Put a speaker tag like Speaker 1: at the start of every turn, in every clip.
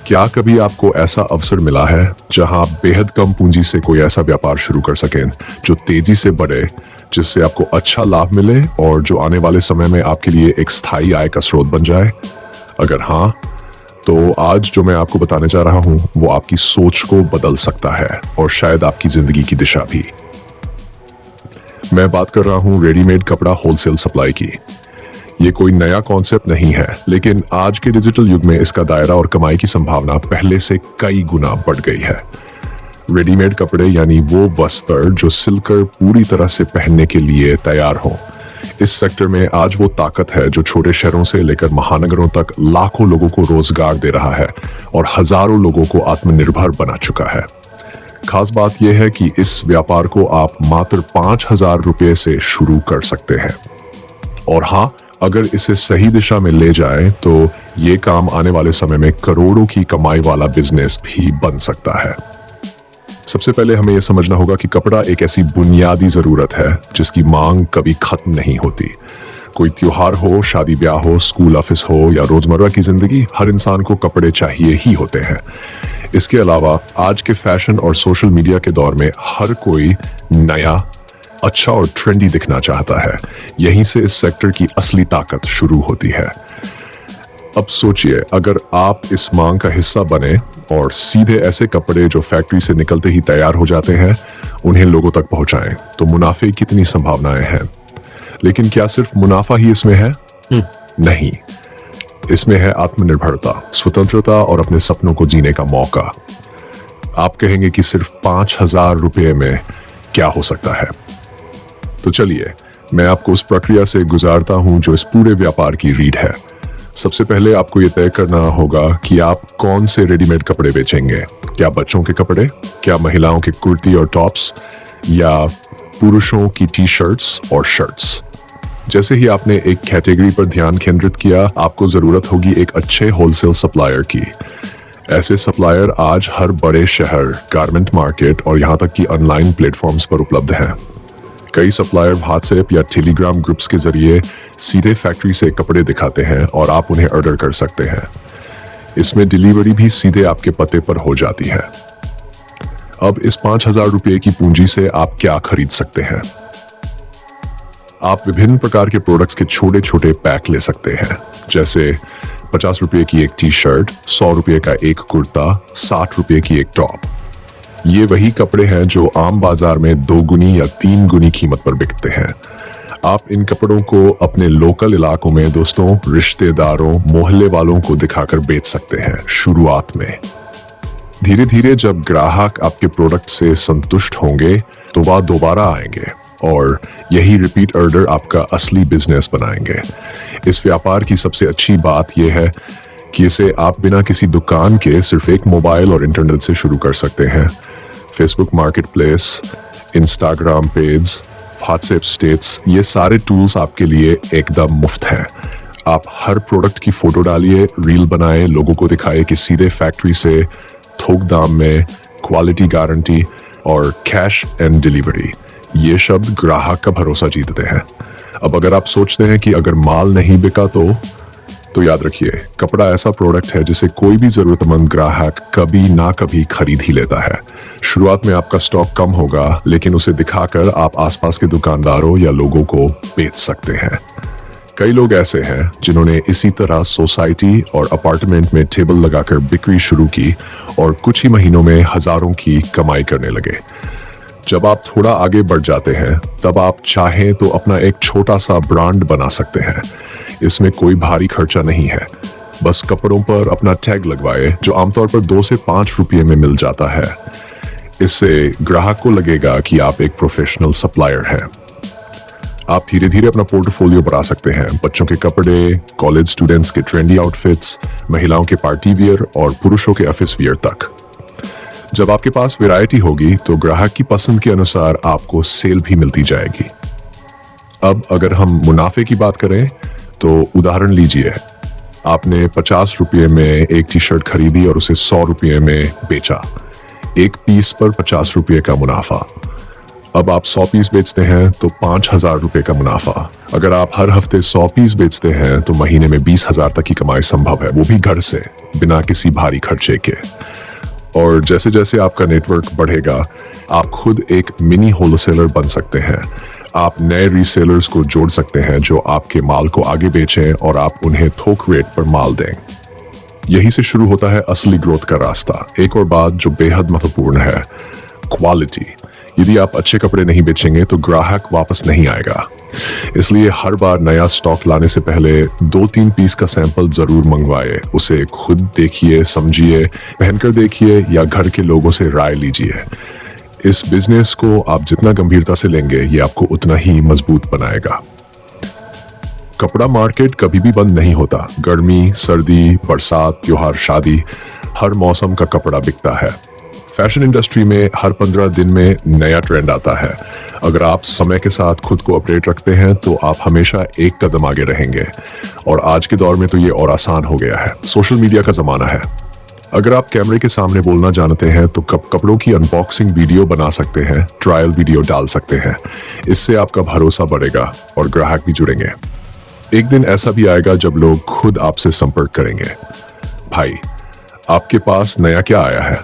Speaker 1: क्या कभी आपको ऐसा अवसर मिला है जहां आप बेहद कम पूंजी से कोई ऐसा व्यापार शुरू कर सकें जो तेजी से बढ़े, जिससे आपको अच्छा लाभ मिले और जो आने वाले समय में आपके लिए एक स्थायी आय का स्रोत बन जाए? अगर हाँ, तो आज जो मैं आपको बताने जा रहा हूं वो आपकी सोच को बदल सकता है और शायद आपकी जिंदगी की दिशा भी। मैं बात कर रहा हूं रेडीमेड कपड़ा होलसेल सप्लाई की। ये कोई नया कॉन्सेप्ट नहीं है, लेकिन आज के डिजिटल युग में इसका दायरा और कमाई की संभावना पहले से कई गुना बढ़ गई है। रेडीमेड कपड़े यानी वो वस्त्र जो सिलकर पूरी तरह से पहनने के लिए तैयार हो। इस सेक्टर में आज वो ताकत है जो छोटे शहरों से लेकर महानगरों तक लाखों लोगों को रोजगार दे रहा है और हजारों लोगों को आत्मनिर्भर बना चुका है। खास बात यह है कि इस व्यापार को आप मात्र 5,000 रुपये से शुरू कर सकते हैं। और हाँ, अगर इसे सही दिशा में ले जाएं तो ये काम आने वाले समय में करोड़ों की कमाई वाला बिजनेस भी बन सकता है। सबसे पहले हमें यह समझना होगा कि कपड़ा एक ऐसी बुनियादी जरूरत है जिसकी मांग कभी खत्म नहीं होती। कोई त्योहार हो, शादी ब्याह हो, स्कूल ऑफिस हो या रोजमर्रा की जिंदगी, हर इंसान को कपड़े चाहिए ही होते हैं। इसके अलावा आज के फैशन और सोशल मीडिया के दौर में हर कोई नया, अच्छा और ट्रेंडी दिखना चाहता है। यहीं से इस सेक्टर की असली ताकत शुरू होती है। अब सोचिए, अगर आप इस मांग का हिस्सा बने और सीधे ऐसे कपड़े जो फैक्ट्री से निकलते ही तैयार हो जाते हैं उन्हें लोगों तक पहुंचाएं, तो मुनाफे की कितनी संभावनाएं हैं। लेकिन क्या सिर्फ मुनाफा ही इसमें है? नहीं, इसमें है आत्मनिर्भरता, स्वतंत्रता और अपने सपनों को जीने का मौका। आप कहेंगे कि सिर्फ 5,000 रुपये में क्या हो सकता है? तो चलिए, मैं आपको उस प्रक्रिया से गुजारता हूं जो इस पूरे व्यापार की रीढ़ है। सबसे पहले आपको यह तय करना होगा कि आप कौन से रेडीमेड कपड़े बेचेंगे। क्या बच्चों के कपड़े, क्या महिलाओं के कुर्ती और टॉप्स, या पुरुषों की टी शर्ट्स और शर्ट्स? जैसे ही आपने एक कैटेगरी पर ध्यान केंद्रित किया, आपको जरूरत होगी एक अच्छे होलसेल सप्लायर की। ऐसे सप्लायर आज हर बड़े शहर, गारमेंट मार्केट और यहाँ तक कि ऑनलाइन प्लेटफॉर्म्स पर उपलब्ध हैं। कई सप्लायर व्हाट्सएप या टेलीग्राम ग्रुप्स के जरिए सीधे फैक्ट्री से कपड़े दिखाते हैं और आप उन्हें ऑर्डर कर सकते हैं। इसमें डिलीवरी भी सीधे आपके पते पर हो जाती है। अब इस 5,000 रुपये की पूंजी से आप क्या खरीद सकते हैं? आप विभिन्न प्रकार के प्रोडक्ट्स के छोटे छोटे पैक ले सकते हैं, जैसे 50 रुपये की एक टी शर्ट, 100 रुपये का एक कुर्ता, 60 रुपये की एक टॉप। ये वही कपड़े हैं जो आम बाजार में 2 गुनी या 3 गुनी कीमत पर बिकते हैं। आप इन कपड़ों को अपने लोकल इलाकों में दोस्तों, रिश्तेदारों, मोहल्ले वालों को दिखाकर बेच सकते हैं शुरुआत में। धीरे धीरे जब ग्राहक आपके प्रोडक्ट से संतुष्ट होंगे तो वह दोबारा आएंगे और यही रिपीट ऑर्डर आपका असली बिजनेस बनाएंगे। इस व्यापार की सबसे अच्छी बात यह है कि इसे आप बिना किसी दुकान के सिर्फ एक मोबाइल और इंटरनेट से शुरू कर सकते हैं। Facebook marketplace, Instagram page, WhatsApp states, ये सारे टूल्स आपके लिए एकदम मुफ्त हैं। आप हर प्रोडक्ट की फोटो डालिए, रील बनाएं, लोगों को दिखाएं कि सीधे फैक्ट्री से, थोक दाम में, क्वालिटी गारंटी और कैश एंड डिलीवरी। ये शब्द ग्राहक का भरोसा जीतते हैं। अब अगर आप सोचते हैं कि अगर माल नहीं बिका तो याद रखिए, कपड़ा ऐसा प्रोडक्ट है जिसे कोई भी जरूरतमंद ग्राहक कभी ना कभी खरीद ही लेता है। शुरुआत में आपका स्टॉक कम होगा, लेकिन उसे दिखाकर आप आसपास के दुकानदारों या लोगों को बेच सकते हैं। कई लोग ऐसे हैं जिन्होंने इसी तरह सोसाइटी और अपार्टमेंट में टेबल लगाकर बिक्री शुरू की और कुछ ही महीनों में हजारों की कमाई करने लगे। जब आप थोड़ा आगे बढ़ जाते हैं, तब आप चाहें तो अपना एक छोटा सा ब्रांड बना सकते हैं। इसमें कोई भारी खर्चा नहीं है, बस कपड़ों पर अपना टैग लगवाए जो आमतौर पर 2 से 5 रुपये में मिल जाता है। इससे ग्राहक को लगेगा कि आप एक प्रोफेशनल सप्लायर हैं। आप धीरे धीरे अपना पोर्टफोलियो बढ़ा सकते हैं। बच्चों के कपड़े, कॉलेज स्टूडेंट्स के ट्रेंडी आउटफिट्स, महिलाओं के पार्टी वियर और पुरुषों के ऑफिस वियर तक। जब आपके पास वैरायटी होगी तो ग्राहक की पसंद के अनुसार आपको सेल भी मिलती जाएगी। अब अगर हम मुनाफे की बात करें तो उदाहरण लीजिए, आपने 50 रुपये में एक टी शर्ट खरीदी और उसे 100 रुपये में बेचा। एक पीस पर 50 रुपये का मुनाफा। अब आप 100 पीस बेचते हैं तो 5,000 रुपये का मुनाफा। अगर आप हर हफ्ते 100 पीस बेचते हैं तो महीने में 20,000 तक की कमाई संभव है, वो भी घर से, बिना किसी भारी खर्चे के। और जैसे जैसे आपका नेटवर्क बढ़ेगा, आप खुद एक मिनी होलसेलर बन सकते हैं। आप नए रीसेलर्स को जोड़ सकते हैं जो आपके माल को आगे बेचें और आप उन्हें थोक रेट पर माल दें। यही से शुरू होता है असली ग्रोथ का रास्ता। एक और बात जो बेहद महत्वपूर्ण है, क्वालिटी। यदि आप अच्छे कपड़े नहीं बेचेंगे तो ग्राहक वापस नहीं आएगा। इसलिए हर बार नया स्टॉक लाने से पहले 2-3 पीस का सैंपल जरूर मंगवाए। उसे खुद देखिए, समझिए, पहनकर देखिए या घर के लोगों से राय लीजिए। इस बिजनेस को आप जितना गंभीरता से लेंगे, ये आपको उतना ही मजबूत बनाएगा। कपड़ा मार्केट कभी भी बंद नहीं होता। गर्मी, सर्दी, बरसात, त्योहार, शादी, हर मौसम का कपड़ा बिकता है। फैशन इंडस्ट्री में हर 15 दिन में नया ट्रेंड आता है। अगर आप समय के साथ खुद को अपडेट रखते हैं तो आप हमेशा एक कदम आगे रहेंगे। और आज के दौर में तो ये और आसान हो गया है। सोशल मीडिया का जमाना है। अगर आप कैमरे के सामने बोलना जानते हैं तो कपड़ों की अनबॉक्सिंग वीडियो बना सकते हैं, ट्रायल वीडियो डाल सकते हैं। इससे आपका भरोसा बढ़ेगा और ग्राहक भी जुड़ेंगे। एक दिन ऐसा भी आएगा जब लोग खुद आपसे संपर्क करेंगे, भाई आपके पास नया क्या आया है।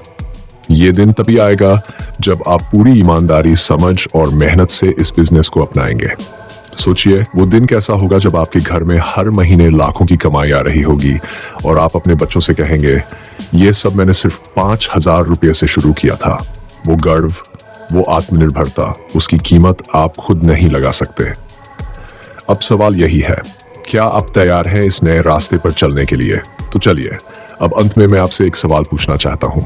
Speaker 1: ये दिन तभी आएगा जब आप पूरी ईमानदारी, समझ और मेहनत से इस बिजनेस को अपनाएंगे। सोचिए वो दिन कैसा होगा जब आपके घर में हर महीने लाखों की कमाई आ रही होगी और आप अपने बच्चों से कहेंगे, ये सब मैंने सिर्फ 5,000 रुपये से शुरू किया था। वो गर्व, वो आत्मनिर्भरता, उसकी कीमत आप खुद नहीं लगा सकते। अब सवाल यही है, क्या आप तैयार हैं इस नए रास्ते पर चलने के लिए? तो चलिए, अब अंत में मैं आपसे एक सवाल पूछना चाहता हूं।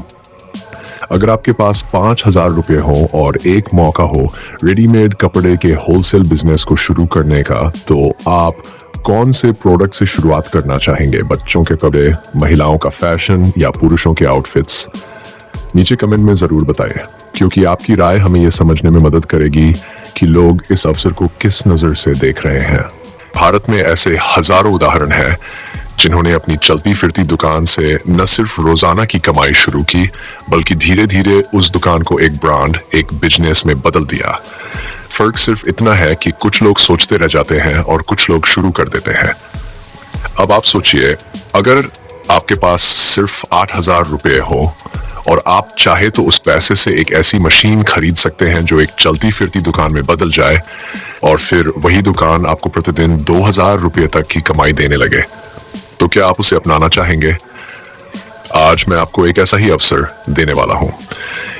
Speaker 1: अगर आपके पास 5,000 रुपये हो और एक मौका हो रेडीमेड कपड़े के होलसेल बिजनेस को शुरू करने का, तो आप कौन से प्रोडक्ट से शुरुआत करना चाहेंगे? बच्चों के कपड़े, महिलाओं का फैशन या पुरुषों के आउटफिट्स? नीचे कमेंट में जरूर बताएं, क्योंकि आपकी राय हमें यह समझने में मदद करेगी कि लोग इस अवसर को किस नजर से देख रहे हैं। भारत में ऐसे हजारों उदाहरण हैं जिन्होंने अपनी चलती फिरती दुकान से न सिर्फ रोजाना की कमाई शुरू की, बल्कि धीरे धीरे उस दुकान को एक ब्रांड, एक बिजनेस में बदल दिया। फर्क सिर्फ इतना है कि कुछ लोग सोचते रह जाते हैं और कुछ लोग शुरू कर देते हैं। अब आप सोचिए, अगर आपके पास सिर्फ 8,000 रुपये हो और आप चाहे तो उस पैसे से एक ऐसी मशीन खरीद सकते हैं जो एक चलती फिरती दुकान में बदल जाए और फिर वही दुकान आपको प्रतिदिन 2,000 रुपये तक की कमाई देने लगे। तो क्या आप उसे अपनाना चाहेंगे? आज मैं आपको एक ऐसा ही अवसर देने वाला हूं।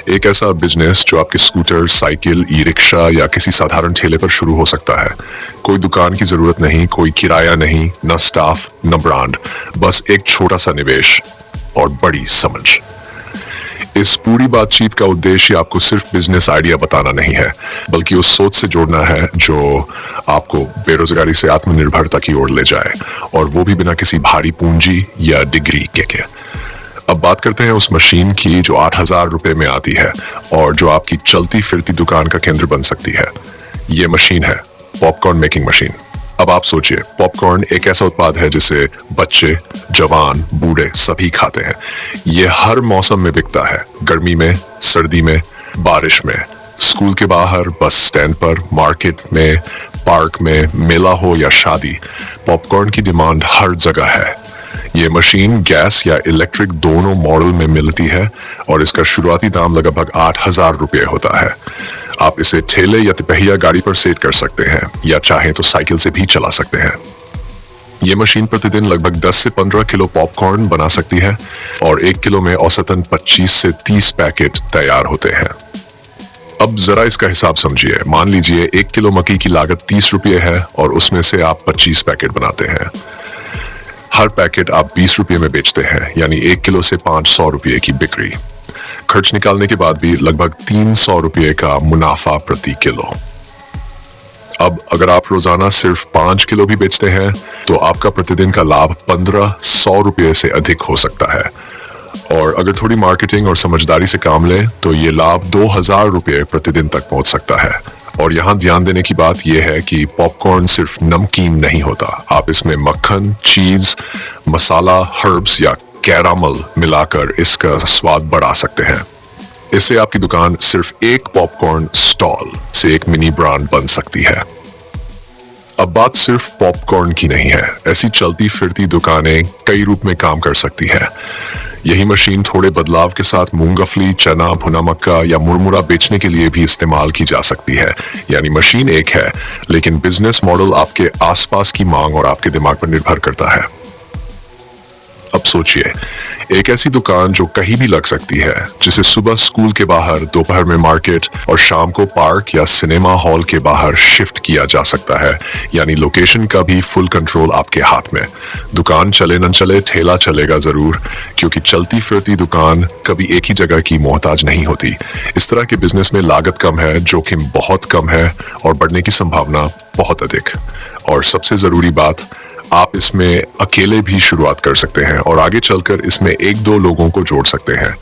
Speaker 1: एक ऐसा बिजनेस जो आपके स्कूटर, साइकिल, ई रिक्शा या किसी साधारण ठेले पर शुरू हो सकता है। कोई दुकान की जरूरत नहीं, कोई किराया नहीं, न स्टाफ, न ब्रांड, बस एक छोटा सा निवेश और बड़ी समझ। इस पूरी बातचीत का उद्देश्य आपको सिर्फ बिजनेस आइडिया बताना नहीं है, बल्कि उस सोच से जोड़ना है जो आपको बेरोजगारी से आत्मनिर्भरता की ओर ले जाए, और वो भी बिना किसी भारी पूंजी या डिग्री के। अब बात करते हैं उस मशीन की जो 8,000 रुपये में आती है और जो आपकी चलती फिरती दुकान का केंद्र बन सकती है। ये मशीन है पॉपकॉर्न मेकिंग मशीन। अब आप सोचिए, पॉपकॉर्न एक ऐसा उत्पाद है जिसे बच्चे, जवान, बूढ़े सभी खाते हैं। ये हर मौसम में बिकता है, गर्मी में, सर्दी में, बारिश में, स्कूल के बाहर, बस स्टैंड पर, मार्केट में, पार्क में, मेला हो या शादी, पॉपकॉर्न की डिमांड हर जगह है। ये मशीन गैस या इलेक्ट्रिक दोनों मॉडल में मिलती है और इसका शुरुआती दाम लगभग 8,000 रुपये होता है। आप इसे ठेले या तिपहिया गाड़ी पर सेट कर सकते हैं या चाहें तो साइकिल से भी चला सकते हैं। ये मशीन प्रतिदिन लगभग 10 से 15 किलो पॉपकॉर्न बना सकती है और 1 किलो में औसतन 25 से 30 पैकेट तैयार होते हैं। अब जरा इसका हिसाब समझिए। मान लीजिए 1 किलो मक्की की लागत 30 रुपये है और उसमें से आप 25 पैकेट बनाते हैं। हर पैकेट आप 20 रुपये में बेचते हैं, यानी 1 किलो से 500 रुपये की बिक्री। खर्च निकालने के बाद भी लगभग 300 रुपये का मुनाफा प्रति किलो। अब अगर आप रोजाना सिर्फ 5 किलो भी बेचते हैं तो आपका प्रतिदिन का लाभ 1,500 रुपये से अधिक हो सकता है। और अगर थोड़ी मार्केटिंग और समझदारी से काम लें तो ये लाभ 2,000 रुपये प्रतिदिन तक पहुंच सकता है। और यहाँ ध्यान देने की बात यह है कि पॉपकॉर्न सिर्फ नमकीन नहीं होता। आप इसमें मक्खन, चीज, मसाला, हर्ब्स या कैरामल मिलाकर इसका स्वाद बढ़ा सकते हैं। इससे आपकी दुकान सिर्फ एक पॉपकॉर्न स्टॉल से एक मिनी ब्रांड बन सकती है। अब बात सिर्फ पॉपकॉर्न की नहीं है, ऐसी चलती फिरती दुकानें कई रूप में काम कर सकती है। यही मशीन थोड़े बदलाव के साथ मूंगफली, चना, भुना मक्का या मुरमुरा बेचने के लिए भी इस्तेमाल की जा सकती है। यानी मशीन एक है, लेकिन बिजनेस मॉडल आपके आसपास की मांग और आपके दिमाग पर निर्भर करता है। अब सोचिए, एक ऐसी दुकान जो कहीं भी लग सकती है, जिसे सुबह स्कूल के बाहर, दोपहर में मार्केट और शाम को पार्क या सिनेमा हॉल के बाहर शिफ्ट किया जा सकता है। यानी लोकेशन का भी फुल कंट्रोल आपके हाथ में। दुकान चले न चले, ठेला चलेगा जरूर, क्योंकि चलती फिरती दुकान कभी एक ही जगह की मोहताज नहीं होती। इस तरह के बिजनेस में लागत कम है, जोखिम बहुत कम है और बढ़ने की संभावना बहुत अधिक। और सबसे जरूरी बात, आप इसमें अकेले भी शुरुआत कर सकते हैं और आगे चलकर इसमें एक दो लोगों को जोड़ सकते हैं।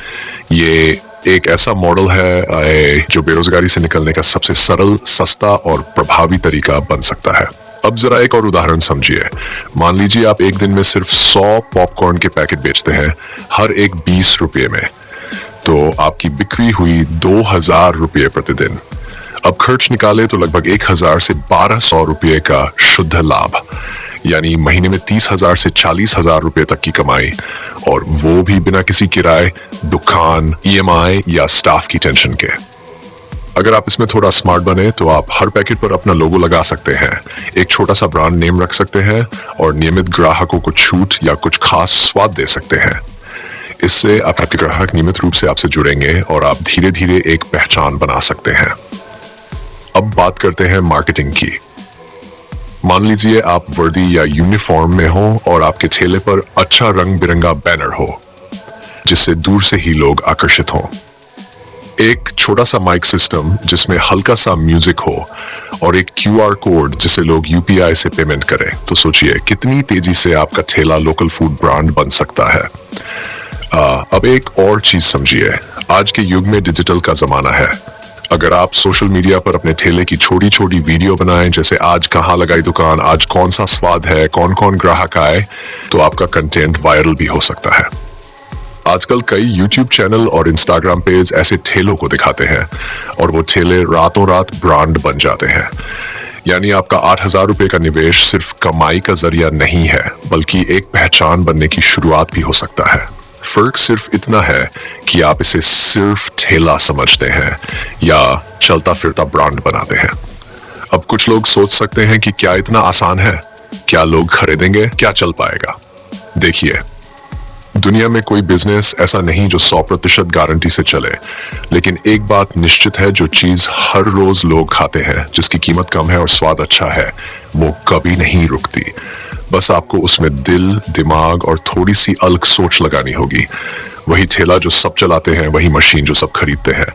Speaker 1: ये एक ऐसा मॉडल है जो बेरोजगारी से निकलने का सबसे सरल, सस्ता और प्रभावी तरीका बन सकता है। अब जरा एक और उदाहरण समझिए। मान लीजिए आप एक दिन में सिर्फ 100 पॉपकॉर्न के पैकेट बेचते हैं, हर एक 20 रुपये में, तो आपकी बिक्री हुई 2000 रुपये प्रतिदिन। अब खर्च निकाले तो लगभग 1000 से 1200 रुपये का शुद्ध लाभ, यानी महीने में 30,000 से 40,000 रुपए तक की कमाई, और वो भी बिना किसी किराए, दुकान, EMI या स्टाफ की टेंशन के। अगर आप इसमें थोड़ा स्मार्ट बने तो आप हर पैकेट पर अपना लोगो लगा सकते हैं, एक छोटा सा ब्रांड नेम रख सकते हैं और नियमित ग्राहकों को छूट या कुछ खास स्वाद दे सकते हैं। इससे आपके ग्राहक नियमित रूप से आपसे जुड़ेंगे और आप धीरे धीरे एक पहचान बना सकते हैं। अब बात करते हैं मार्केटिंग की। मान लीजिए आप वर्दी या यूनिफॉर्म में हो और आपके ठेले पर अच्छा रंग बिरंगा बैनर हो, जिससे दूर से ही लोग आकर्षित हों। एक छोटा सा माइक सिस्टम जिसमें हल्का सा म्यूजिक हो और एक QR कोड जिससे लोग UPI से पेमेंट करें, तो सोचिए कितनी तेजी से आपका ठेला लोकल फूड ब्रांड बन सकता है। अब एक और चीज समझिए, आज के युग में डिजिटल का जमाना है। अगर आप सोशल मीडिया पर अपने ठेले की छोटी छोटी वीडियो बनाएं, जैसे आज कहाँ लगाई दुकान, आज कौन सा स्वाद है, कौन कौन ग्राहक आए, तो आपका कंटेंट वायरल भी हो सकता है। आजकल कई YouTube चैनल और Instagram पेज ऐसे ठेलों को दिखाते हैं और वो ठेले रातों रात ब्रांड बन जाते हैं। यानी आपका 8,000 रुपए का निवेश सिर्फ कमाई का जरिया नहीं है, बल्कि एक पहचान बनने की शुरुआत भी हो सकता है। फर्क सिर्फ इतना है कि आप इसे सिर्फ ठेला समझते हैं या चलता फिरता ब्रांड बनाते हैं। अब कुछ लोग सोच सकते हैं कि क्या इतना आसान है, क्या लोग खरीदेंगे, क्या चल पाएगा? देखिए, दुनिया में कोई बिजनेस ऐसा नहीं जो 100% गारंटी से चले, लेकिन एक बात निश्चित है, जो चीज हर रोज लोग खाते हैं, जिसकी कीमत कम है और स्वाद अच्छा है, वो कभी नहीं रुकती। बस आपको उसमें दिल, दिमाग और थोड़ी सी अलग सोच लगानी होगी। वही ठेला जो सब चलाते हैं, वही मशीन जो सब खरीदते हैं।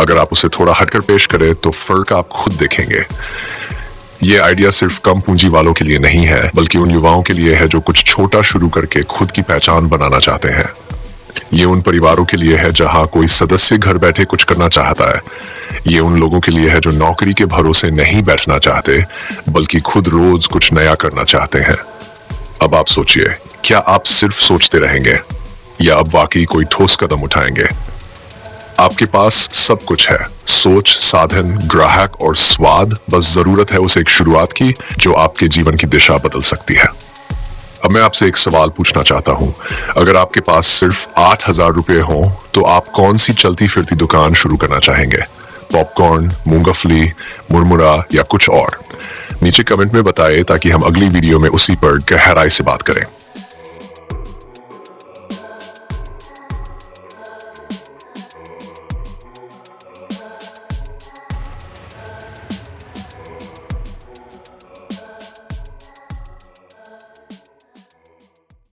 Speaker 1: अगर आप उसे थोड़ा हटकर पेश करें तो फर्क आप खुद देखेंगे। ये आइडिया सिर्फ कम पूंजी वालों के लिए नहीं है, बल्कि उन युवाओं के लिए है जो कुछ छोटा शुरू करके खुद की पहचान बनाना चाहते हैं। ये उन परिवारों के लिए है जहां कोई सदस्य घर बैठे कुछ करना चाहता है। ये उन लोगों के लिए है जो नौकरी के भरोसे नहीं बैठना चाहते, बल्कि खुद रोज कुछ नया करना चाहते हैं। अब आप सोचिए, क्या आप सिर्फ सोचते रहेंगे या अब वाकई कोई ठोस कदम उठाएंगे? आपके पास सब कुछ है, सोच, साधन, ग्राहक और स्वाद। बस जरूरत है उस एक शुरुआत की जो आपके जीवन की दिशा बदल सकती है। अब मैं आपसे एक सवाल पूछना चाहता हूं, अगर आपके पास सिर्फ 8,000 रुपये हो तो आप कौन सी चलती फिरती दुकान शुरू करना चाहेंगे? पॉपकॉर्न, मूंगफली, मुरमुरा या कुछ और? नीचे कमेंट में बताएं ताकि हम अगली वीडियो में उसी पर गहराई से बात करें।